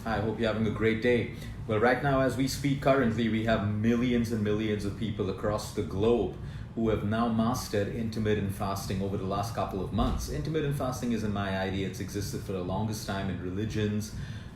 I hope you're having a great day. Well, right now, as we speak currently, we have millions and millions of people across the globe who have now mastered intermittent fasting over the last couple of months. Intermittent fasting isn't my idea, it's existed for the longest time in religions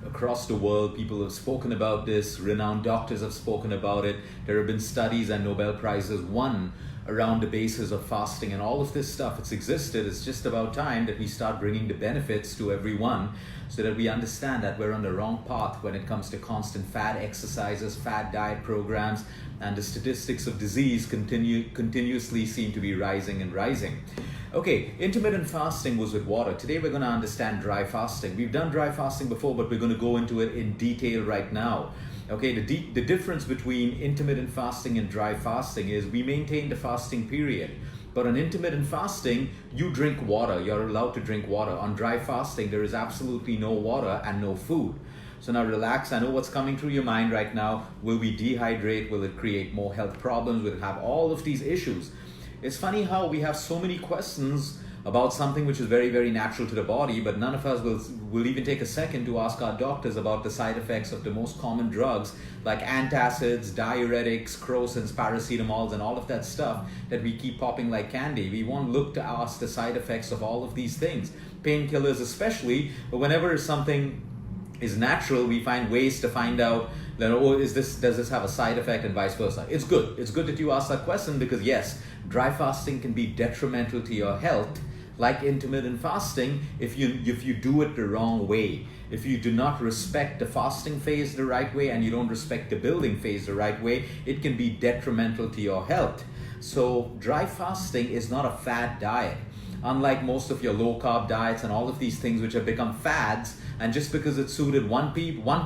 across the world. People have spoken about this, renowned doctors have spoken about it. There have been studies and Nobel Prizes won around the basis of fasting and all of this stuff. It's existed. It's just about time that we start bringing the benefits to everyone so that we understand that we're on the wrong path when it comes to constant fad exercises, fad diet programs, and the statistics of disease continuously seem to be rising and rising. Okay, intermittent fasting was with water. Today we're going to understand dry fasting. We've done dry fasting before, but we're going to go into it in detail right now. Okay, the difference between intermittent fasting and dry fasting is we maintain the fasting period. But on intermittent fasting, you drink water. You're allowed to drink water. On dry fasting, there is absolutely no water and no food. So now relax. I know what's coming through your mind right now. Will we dehydrate? Will it create more health problems? Will it have all of these issues? It's funny how we have so many questions about something which is very, very natural to the body, but none of us will even take a second to ask our doctors about the side effects of the most common drugs like antacids, diuretics, crosins, paracetamols, and all of that stuff that we keep popping like candy. We won't look to ask the side effects of all of these things, painkillers especially, but whenever something is natural, we find ways to find out that, oh, does this have a side effect, and vice versa. It's good that you ask that question, because yes, dry fasting can be detrimental to your health, like intermittent fasting, if you do it the wrong way. If you do not respect the fasting phase the right way and you don't respect the building phase the right way, it can be detrimental to your health. So dry fasting is not a fad diet. Unlike most of your low carb diets and all of these things which have become fads, and just because it suited one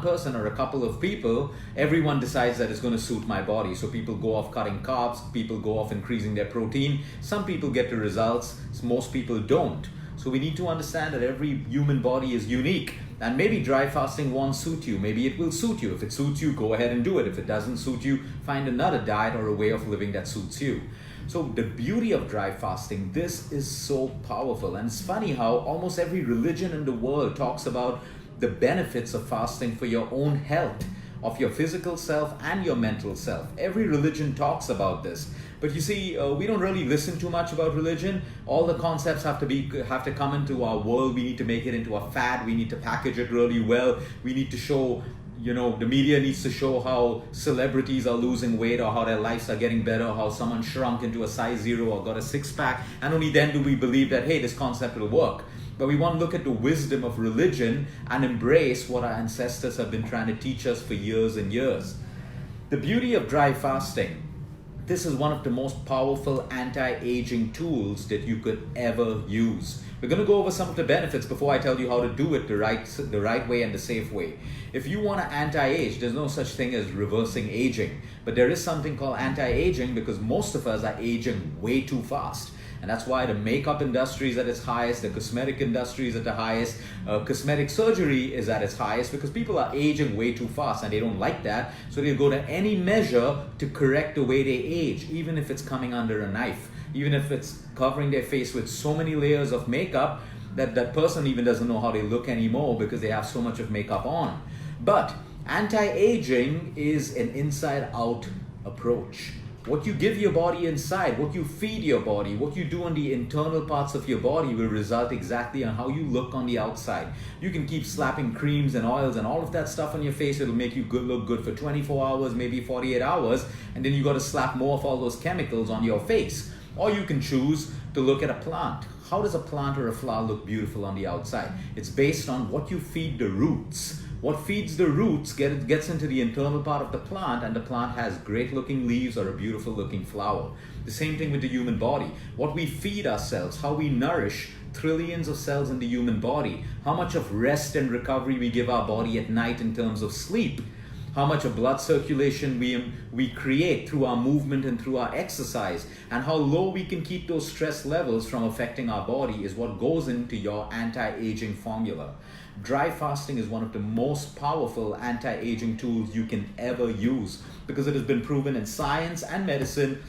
person or a couple of people, everyone decides that it's going to suit my body. So people go off cutting carbs, people go off increasing their protein. Some people get the results, most people don't. So we need to understand that every human body is unique. And maybe dry fasting won't suit you. Maybe it will suit you. If it suits you, go ahead and do it. If it doesn't suit you, find another diet or a way of living that suits you. So the beauty of dry fasting, this is so powerful. And it's funny how almost every religion in the world talks about the benefits of fasting for your own health, of your physical self and your mental self. Every religion talks about this. But you see, we don't really listen too much about religion. All the concepts have to come into our world. We need to make it into a fad. We need to package it really well. We need to show, the media needs to show how celebrities are losing weight or how their lives are getting better, or how someone shrunk into a size 0 or got a six-pack. And only then do we believe that, hey, this concept will work. But we want to look at the wisdom of religion and embrace what our ancestors have been trying to teach us for years and years. The beauty of dry fasting, this is one of the most powerful anti-aging tools that you could ever use. We're going to go over some of the benefits before I tell you how to do it the right way and the safe way. If you want to anti-age, there's no such thing as reversing aging. But there is something called anti-aging, because most of us are aging way too fast. And that's why the makeup industry is at its highest, the cosmetic industry is at the highest, cosmetic surgery is at its highest, because people are aging way too fast and they don't like that. So they go to any measure to correct the way they age, even if it's coming under a knife, even if it's covering their face with so many layers of makeup that that person even doesn't know how they look anymore because they have so much of makeup on. But anti-aging is an inside-out approach. What you give your body inside, what you feed your body, what you do on the internal parts of your body will result exactly on how you look on the outside. You can keep slapping creams and oils and all of that stuff on your face. It'll make you look good for 24 hours, maybe 48 hours, and then you got to slap more of all those chemicals on your face. Or you can choose to look at a plant. How does a plant or a flower look beautiful on the outside? It's based on what you feed the roots. What feeds the roots gets into the internal part of the plant, and the plant has great looking leaves or a beautiful looking flower. The same thing with the human body. What we feed ourselves, how we nourish trillions of cells in the human body, how much of rest and recovery we give our body at night in terms of sleep, how much of blood circulation we create through our movement and through our exercise, and how low we can keep those stress levels from affecting our body is what goes into your anti-aging formula. Dry fasting is one of the most powerful anti-aging tools you can ever use, because it has been proven in science and medicine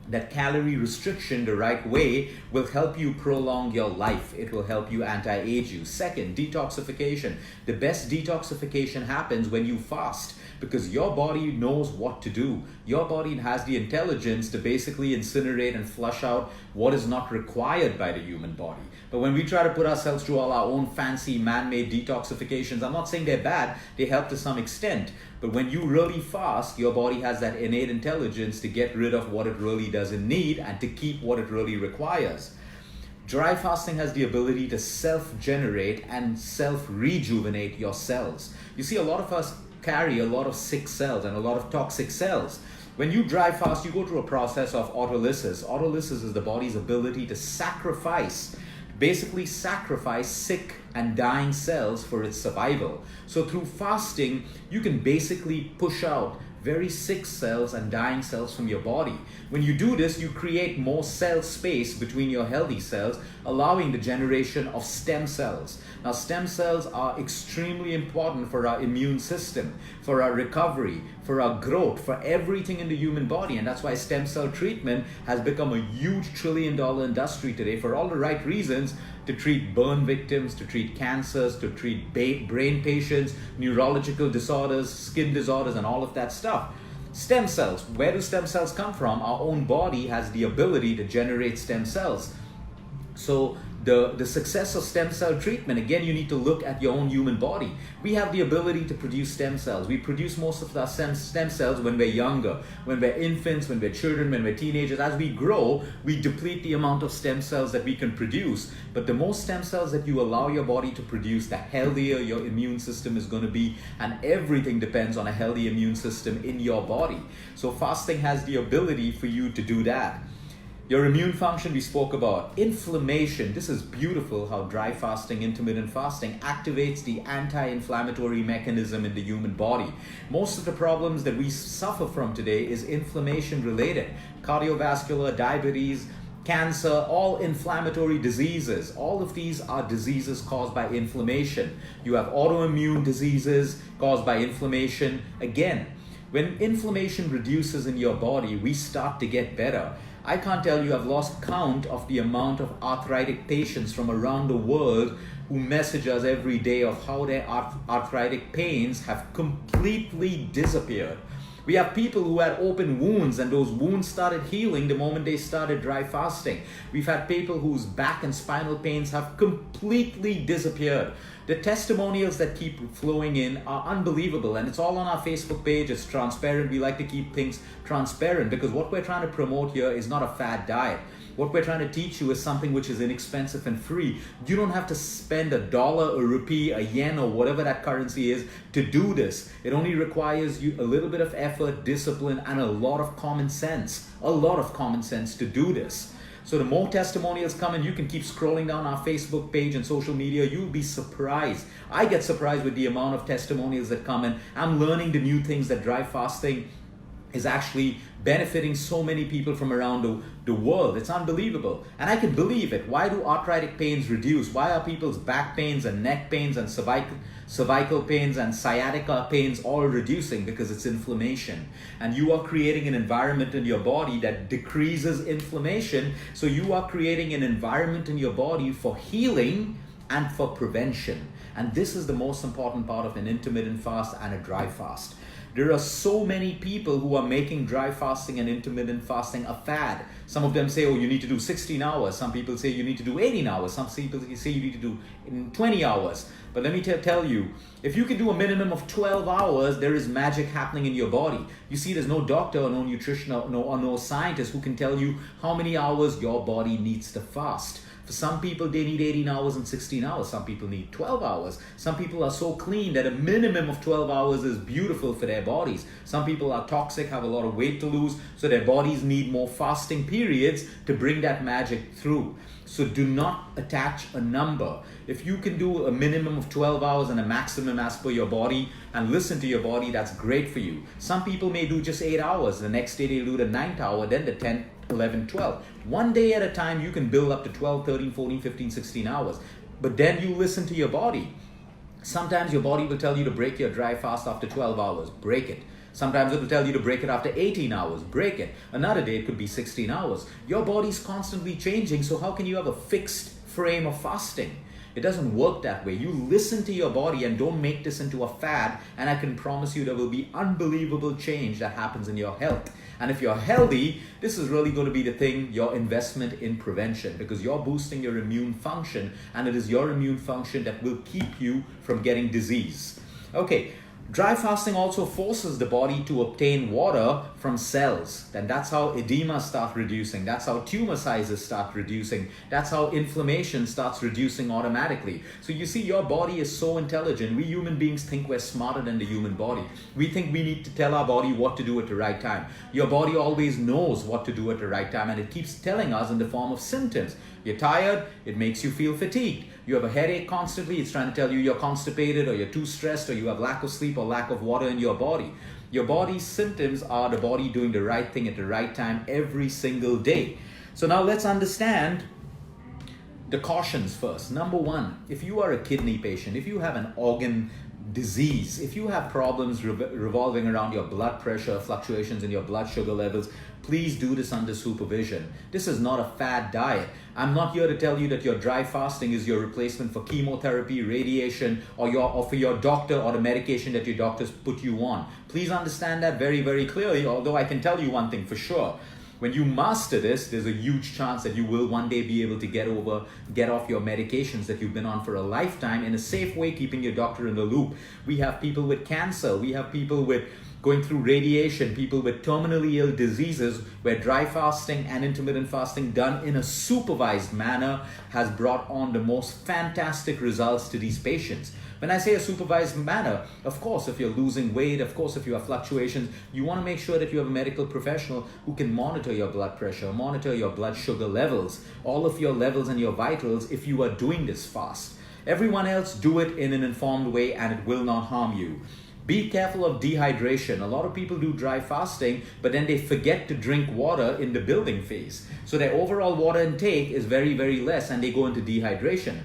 that calorie restriction the right way will help you prolong your life. It will help you anti-age you. Second, detoxification. The best detoxification happens when you fast, because your body knows what to do. Your body has the intelligence to basically incinerate and flush out what is not required by the human body. But when we try to put ourselves through all our own fancy man-made detoxifications, I'm not saying they're bad, they help to some extent. But when you really fast, your body has that innate intelligence to get rid of what it really doesn't need and to keep what it really requires. Dry fasting has the ability to self-generate and self-rejuvenate your cells. You see, a lot of us carry a lot of sick cells and a lot of toxic cells. When you dry fast, you go through a process of autolysis. Autolysis is the body's ability to basically sacrifice sick and dying cells for its survival. So through fasting, you can basically push out very sick cells and dying cells from your body. When you do this, you create more cell space between your healthy cells, allowing the generation of stem cells. Now, stem cells are extremely important for our immune system, for our recovery, for our growth, for everything in the human body. And that's why stem cell treatment has become a huge $1 trillion industry today, for all the right reasons, to treat burn victims, to treat cancers, to treat brain patients, neurological disorders, skin disorders, and all of that stuff. Stem cells, where do stem cells come from? Our own body has the ability to generate stem cells. So the success of stem cell treatment, again, you need to look at your own human body. We have the ability to produce stem cells. We produce most of our stem cells when we're younger, when we're infants, when we're children, when we're teenagers. As we grow, we deplete the amount of stem cells that we can produce. But the more stem cells that you allow your body to produce, the healthier your immune system is going to be. And everything depends on a healthy immune system in your body. So fasting has the ability for you to do that. Your immune function we spoke about. Inflammation. This is beautiful how dry fasting, intermittent fasting activates the anti-inflammatory mechanism in the human body. Most of the problems that we suffer from today is inflammation related. Cardiovascular, diabetes, cancer, all inflammatory diseases. All of these are diseases caused by inflammation. You have autoimmune diseases caused by inflammation. Again, when inflammation reduces in your body, we start to get better. I can't tell you, I've lost count of the amount of arthritic patients from around the world who message us every day of how their arthritic pains have completely disappeared. We have people who had open wounds and those wounds started healing the moment they started dry fasting. We've had people whose back and spinal pains have completely disappeared. The testimonials that keep flowing in are unbelievable, and it's all on our Facebook page. It's transparent. We like to keep things transparent because what we're trying to promote here is not a fad diet. What we're trying to teach you is something which is inexpensive and free. You don't have to spend $1, a rupee, a yen, or whatever that currency is to do this. It only requires you a little bit of effort, discipline, and a lot of common sense. A lot of common sense to do this. So the more testimonials come in, you can keep scrolling down our Facebook page and social media. You'll be surprised. I get surprised with the amount of testimonials that come in. I'm learning the new things that dry fasting is actually benefiting so many people from around the world. It's unbelievable. And I can believe it. Why do arthritic pains reduce? Why are people's back pains and neck pains and cervical pains and sciatica pains all reducing? Because it's inflammation. And you are creating an environment in your body that decreases inflammation. So you are creating an environment in your body for healing and for prevention. And this is the most important part of an intermittent fast and a dry fast. There are so many people who are making dry fasting and intermittent fasting a fad. Some of them say, oh, you need to do 16 hours. Some people say you need to do 18 hours. Some people say you need to do in 20 hours. But let me tell you, if you can do a minimum of 12 hours, there is magic happening in your body. You see, there's no doctor or no nutrition or no scientist who can tell you how many hours your body needs to fast. For some people, they need 18 hours and 16 hours. Some people need 12 hours. Some people are so clean that a minimum of 12 hours is beautiful for their bodies. Some people are toxic, have a lot of weight to lose, so their bodies need more fasting periods to bring that magic through. So do not attach a number. If you can do a minimum of 12 hours and a maximum as per your body and listen to your body, that's great for you. Some people may do just 8 hours. The next day they'll do the 9th hour, then the 10th, 11, 12. One day at a time, you can build up to 12, 13, 14, 15, 16 hours. But then you listen to your body. Sometimes your body will tell you to break your dry fast after 12 hours. Break it. Sometimes it will tell you to break it after 18 hours. Break it. Another day it could be 16 hours. Your body's constantly changing, so how can you have a fixed frame of fasting? It doesn't work that way. You listen to your body and don't make this into a fad, and I can promise you there will be unbelievable change that happens in your health. And if you're healthy, this is really going to be the thing, your investment in prevention, because you're boosting your immune function, and it is your immune function that will keep you from getting disease. Okay. Dry fasting also forces the body to obtain water from cells. Then that's how edema starts reducing. That's how tumor sizes start reducing. That's how inflammation starts reducing automatically. So you see, your body is so intelligent. We human beings think we're smarter than the human body. We think we need to tell our body what to do at the right time. Your body always knows what to do at the right time, and it keeps telling us in the form of symptoms. You're tired, it makes you feel fatigued. You have a headache constantly, it's trying to tell you you're constipated, or you're too stressed, or you have lack of sleep or lack of water in your body. Your body's symptoms are the body doing the right thing at the right time every single day. So now let's understand the cautions first. Number one, if you are a kidney patient, if you have an organ disease, if you have problems revolving around your blood pressure, fluctuations in your blood sugar levels, please do this under supervision. This is not a fad diet. I'm not here to tell you that your dry fasting is your replacement for chemotherapy, radiation, or for your doctor or the medication that your doctors put you on. Please understand that very, very clearly, although I can tell you one thing for sure. When you master this, there's a huge chance that you will one day be able to get off your medications that you've been on for a lifetime in a safe way, keeping your doctor in the loop. We have people with cancer. We have people with going through radiation, people with terminally ill diseases, where dry fasting and intermittent fasting done in a supervised manner has brought on the most fantastic results to these patients. When I say a supervised manner, of course, if you're losing weight, of course, if you have fluctuations, you want to make sure that you have a medical professional who can monitor your blood pressure, monitor your blood sugar levels, all of your levels and your vitals if you are doing this fast. Everyone else do it in an informed way, and it will not harm you. Be careful of dehydration. A lot of people do dry fasting, but then they forget to drink water in the building phase. So their overall water intake is very, very less, and they go into dehydration.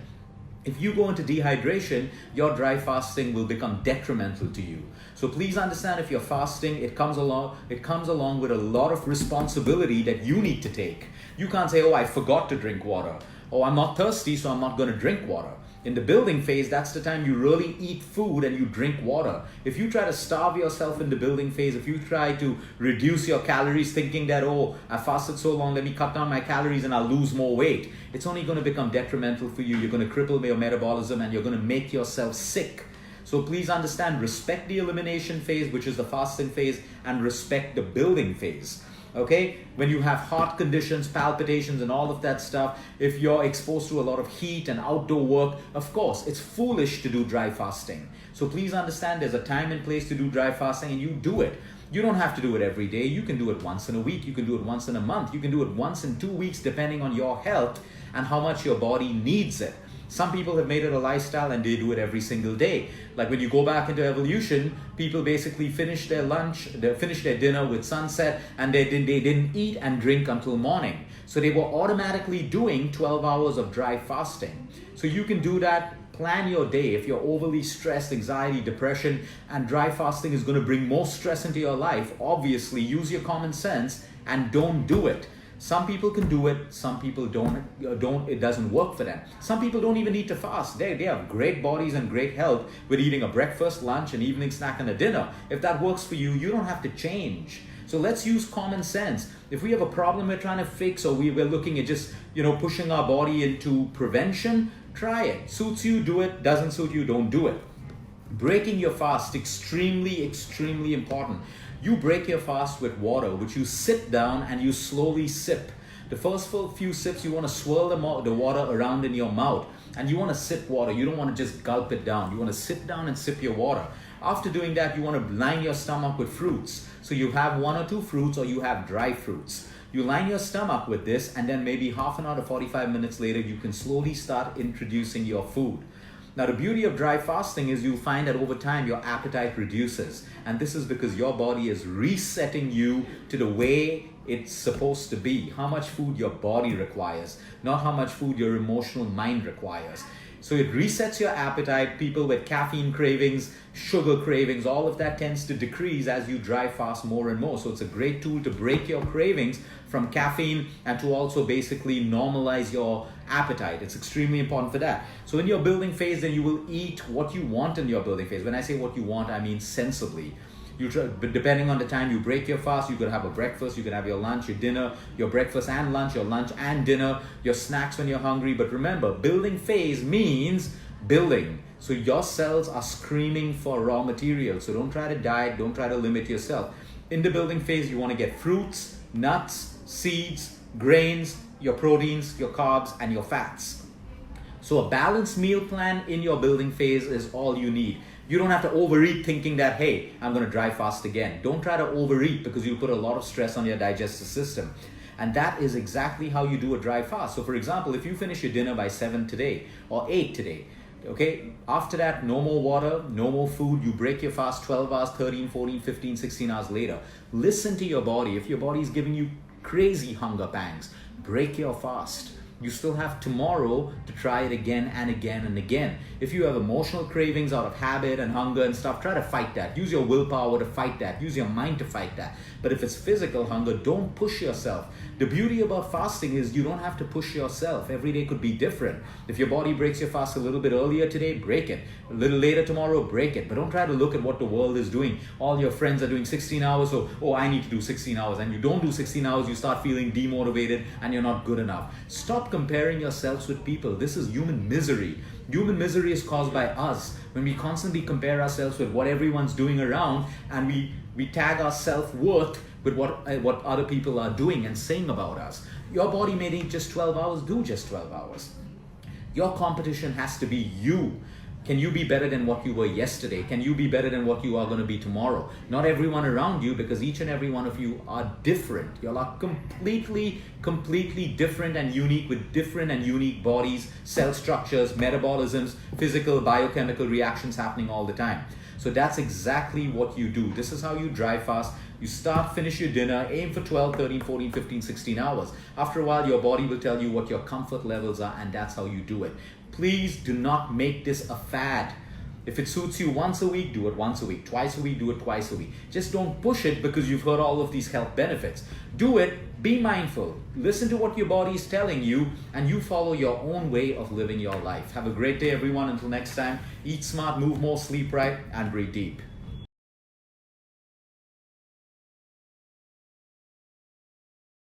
If you go into dehydration, your dry fasting will become detrimental to you. So please understand, if you're fasting, it comes along with a lot of responsibility that you need to take. You can't say, oh, I forgot to drink water. Oh, I'm not thirsty, so I'm not going to drink water. In the building phase, that's the time you really eat food and you drink water. If you try to starve yourself in the building phase, if you try to reduce your calories thinking that, oh, I fasted so long, let me cut down my calories and I'll lose more weight, it's only going to become detrimental for you. You're going to cripple your metabolism and you're going to make yourself sick. So please understand, respect the elimination phase, which is the fasting phase, and respect the building phase. Okay, when you have heart conditions, palpitations, and all of that stuff, if you're exposed to a lot of heat and outdoor work, of course, it's foolish to do dry fasting. So please understand, there's a time and place to do dry fasting, and you do it. You don't have to do it every day. You can do it once in a week. You can do it once in a month. You can do it once in 2 weeks, depending on your health and how much your body needs it. Some people have made it a lifestyle and they do it every single day. Like when you go back into evolution, people basically finish their lunch, they finish their dinner with sunset, and they didn't eat and drink until morning. So they were automatically doing 12 hours of dry fasting. So you can do that. Plan your day. If you're overly stressed, anxiety, depression, and dry fasting is going to bring more stress into your life, obviously use your common sense and don't do it. Some people can do it, some people don't, it doesn't work for them. Some people don't even need to fast. They have great bodies and great health with eating a breakfast, lunch, an evening snack, and a dinner. If that works for you, you don't have to change. So let's use common sense. If we have a problem we're trying to fix, or we're looking at just, pushing our body into prevention, try it. Suits you, do it. Doesn't suit you, don't do it. Breaking your fast, extremely, extremely important. You break your fast with water, which you sit down and you slowly sip. The first few sips, you want to swirl the water around in your mouth, and you want to sip water. You don't want to just gulp it down. You want to sit down and sip your water. After doing that, you want to line your stomach with fruits. So you have 1 or 2 fruits, or you have dry fruits. You line your stomach with this, and then maybe half an hour to 45 minutes later, you can slowly start introducing your food. Now, the beauty of dry fasting is you'll find that over time your appetite reduces. And this is because your body is resetting you to the way it's supposed to be. How much food your body requires, not how much food your emotional mind requires. So it resets your appetite. People with caffeine cravings, sugar cravings, all of that tends to decrease as you drive fast more and more. So it's a great tool to break your cravings from caffeine and to also basically normalize your appetite. It's extremely important for that. So in your building phase, then you will eat what you want in your building phase. When I say what you want, I mean sensibly. You try, but depending on the time you break your fast, you could have a breakfast, you could have your lunch, your dinner, your breakfast and lunch, your lunch and dinner, your snacks when you're hungry. But remember, building phase means building. So your cells are screaming for raw material. So don't try to diet, don't try to limit yourself. In the building phase, you want to get fruits, nuts, seeds, grains, your proteins, your carbs, and your fats. So a balanced meal plan in your building phase is all you need. You don't have to overeat thinking that, hey, I'm going to drive fast again. Don't try to overeat because you'll put a lot of stress on your digestive system. And that is exactly how you do a dry fast. So for example, if you finish your dinner by 7 today or 8 today, okay, after that, no more water, no more food. You break your fast 12 hours, 13, 14, 15, 16 hours later. Listen to your body. If your body is giving you crazy hunger pangs, break your fast. You still have tomorrow to try it again and again and again. If you have emotional cravings out of habit and hunger and stuff, try to fight that. Use your willpower to fight that. Use your mind to fight that. But if it's physical hunger, don't push yourself. The beauty about fasting is you don't have to push yourself. Every day could be different. If your body breaks your fast a little bit earlier today, break it. A little later tomorrow, break it. But don't try to look at what the world is doing. All your friends are doing 16 hours, so, oh, I need to do 16 hours. And you don't do 16 hours, you start feeling demotivated and you're not good enough. Stop comparing yourselves with people. This is human misery. Human misery is caused by us when we constantly compare ourselves with what everyone's doing around, and we tag our self-worth with what other people are doing and saying about us. Your body may need just 12 hours, do just 12 hours. Your competition has to be you. Can you be better than what you were yesterday? Can you be better than what you are going to be tomorrow? Not everyone around you, because each and every one of you are different. You are completely different and unique, with different and unique bodies, cell structures, metabolisms, physical, biochemical reactions happening all the time. So that's exactly what you do. This is how you drive fast. You start, finish your dinner, aim for 12, 13, 14, 15, 16 hours. After a while, your body will tell you what your comfort levels are, and that's how you do it. Please do not make this a fad. If it suits you once a week, do it once a week. Twice a week, do it twice a week. Just don't push it because you've heard all of these health benefits. Do it, be mindful, listen to what your body is telling you, and you follow your own way of living your life. Have a great day, everyone. Until next time, eat smart, move more, sleep right, and breathe deep.